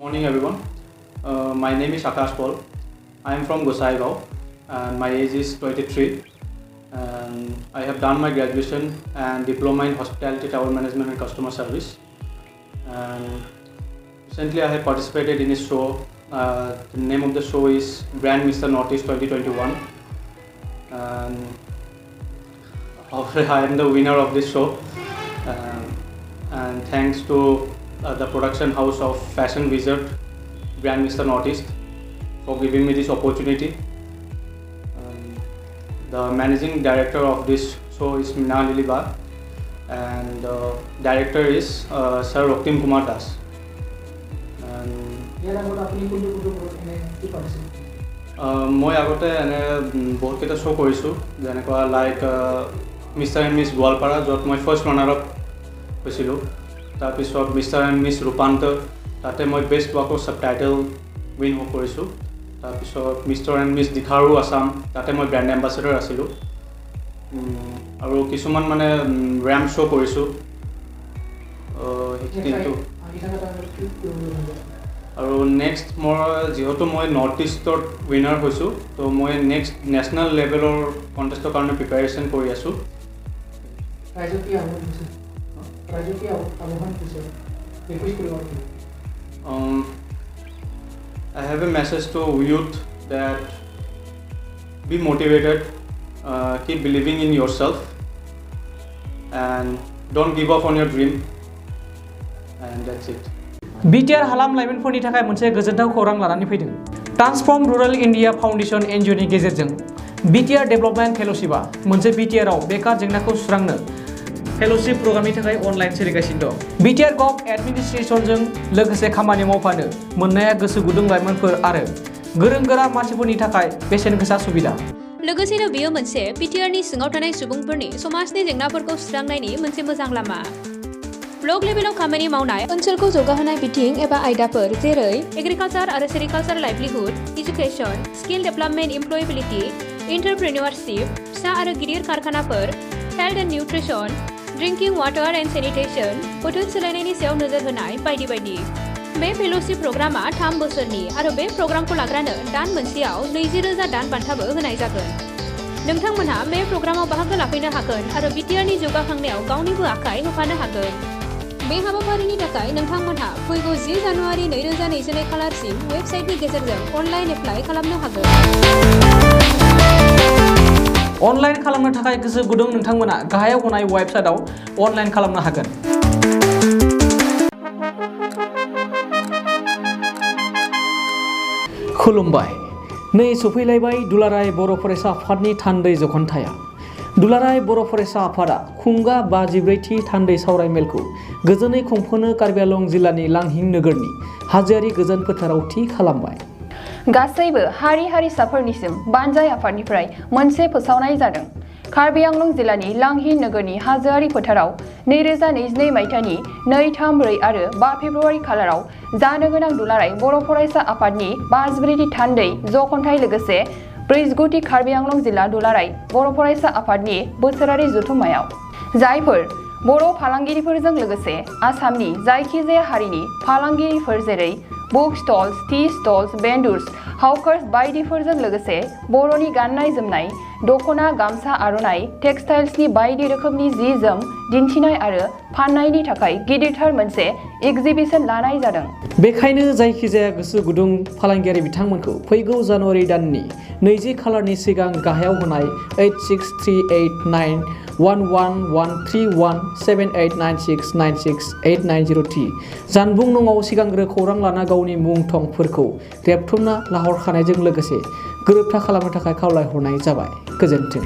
Morning everyone. My name is Akash Paul. I am from Gosaigao and my age is 23. And I have done my graduation and diploma in hospitality, travel management and customer service. And recently I have participated in a show. The name of the show is Brand Mr. Northeast 2021. And I am the winner of this show. And thanks to the production house of Fashion Wizard, Brand Mr. Northeast, for giving me this opportunity. The managing director of this show is Mina Liliba, and the director is Sir Roktim Kumar Das. মই আগতে এনে বহুত কেইটা show' কৰিছোঁ, যেনেকুৱা like mister and মিছ গোৱালপাৰা, য'ত মই ফাৰ্ষ্ট ৰানাৰ আপ হৈছিলোঁ। তাৰপিছত মিষ্টাৰ এণ্ড মিছ ৰূপান্তৰ, তাতে মই বেষ্ট ৱাকৰ ছাবটাইটেল উইন কৰিছোঁ। তাৰপিছত মিষ্টাৰ এণ্ড মিছ দিখাৰু আছাম, তাতে মই ব্ৰেণ্ড এম্বাচেডৰ আছিলোঁ। আৰু কিছুমান মানে ৰেম্প শ্ব' কৰিছোঁ। আৰু নেক্সট মই যিহেতু মই নৰ্থ ইষ্টত উইনাৰ হৈছোঁ, তো মই নেক্সট নেশ্যনেল লেভেলৰ কণ্টেষ্টৰ কাৰণে প্ৰিপেৰেশ্যন কৰি আছোঁ। I have a message to youth that be motivated, keep believing in yourself, and don't give up on your dream, and that's it. BTR हालाम लाइमोनफोरनि थाखाय मोनसे गोजोनथाव खौरां लानानै फैदों। ट्रान्सफर्म रुरेल इन्डिया फाउन्डेशन एनजिअनि गेजेरजों BTR डेभलपमेन्ट फेल'शिपआ मोनसे BTRआव बेकार जेंनाखौ सुस्रांनो फेल'शिप प्रग्रामनि थाखाय अनलाइन सोलिगासिनो दं। BTR गभ एडमिनिस्ट्रेशनजों लोगोसे खामानि मावफानो मोननाया गोसो गुदुं लाइमोनफोर आरो गोरों गोरा मानसिफोरनि थाखाय बेसेन गोसा सुबिदा। लोगोसेनो बेयो मोनसे BTRनि सिङाव थानाय सुबुंफोरनि समाजनि जेंनाफोरखौ सुस्रांनायनि मोनसे मोजां लामा। ब्लक लेभेलाव खामानि मावनाय, ओनसोलखौ जौगाहोनाय बिथिं एबा आयदाफोर जेरै एग्रिकालचार आरो sericulture livelihood, education, skill development, employability, entrepreneurship, फिसा आरो गिदिर कारखानाफोर, health and nutrition, drinking water and sanitation, बोथोर सोलायनायनि सायाव नोजोर होनाय बायदि बायदि। बे फेल'शिप प्रग्रामा 3 बोसोरनि आरो बे प्रग्रामखौ लाग्रानो दान मोनसेयाव 20,000 दान बान्थाबो होनाय जागोन। नोंथांमोनहा बे प्रग्रामाव बाहागो लाफैनो हागोन आरो BTRनि जौगाखांनायाव गावनिबो आखाइ होफानो हागोन। बे हाबाफारिनि थाखाय नोंथांमोनहा फैगौ 10 जानुवारि 2022 खालारसिम वेबसाइटनि गेजेरजों अनलाइन एप्लाइ खालामनो हागोन। अनलाइन खालामनो थाखाय गोसो गुदुं नोंथांमोना गाहायाव होनाय वेबसाइटआव अनलाइन खालामनो हागोन। खुलुमबाय। नै सफैलायबाय दुलाराय बर' फरायसा आफादनि थान्दै जखनथाया। दुलाराय बर' फरायसा आफादा खुंगा 53थि थान्दै सावरायमेलखौ गोजोनै खुंफुंनो कार्बि आंलं जिल्लानि लांहिं नोगोरनि हाजोआरि गोजोन फोथाराव थि खालामबाय। गासैबो हारि हारिसाफोरनिसिम बानजाय आफादनिफ्राय मोनसे फोसावनाय जादों। कार्बि आंलं जिल्लानि लांहिं नोगोरनि हाजोआरि फोथाराव 2022 मायथाइनि 2, 3, 4 आरो 5 फेब्रुवारि खालाराव जानो गोनां दुलाराय बर' फरायसा आफादनि 53थि थान्दै जखनथाय लोगोसे 49थि कार्बि आंलं जिल्ला दुलाराय बर' फरायसा आफादनि बोसोरारि जथुम्मायाव जायफोर बर' फालांगिरिफोरजों लोगोसे आसामनि जायखिजाया हारिनि फालांगिरिफोर जेरै बुक स्टल्स, टि स्टल्स, बेन्डर्स, हाउकार्स बायदिफोरजों लोगोसे बर'नि गाननाय जोमनाय, दख'ना, गामसा, आर'नाइ, टेक्सटाइल्सनि बायदि रोखोमनि जि जोम दिन्थिनाय आरो फाननायनि थाखाय गिदिरथार मोनसे एग्जिबिशन लानाय जादों। बेखायनो जायखिजाया गोसो गुदुं फालांगियारि बिथांमोनखौ फैगौ जानुवारि दाननि 20 खालारनि सिगां गाहायाव होनाय 863891131789696890T जानबुं नङाव सिगांग्रो खौरां लाना गावनि मुं थंफोरखौ रेबथुमना लाहरखानायजों लोगोसे गोरोबथा खालामनो थाखाय खावलायहरनाय जाबाय। गोजोन्थों।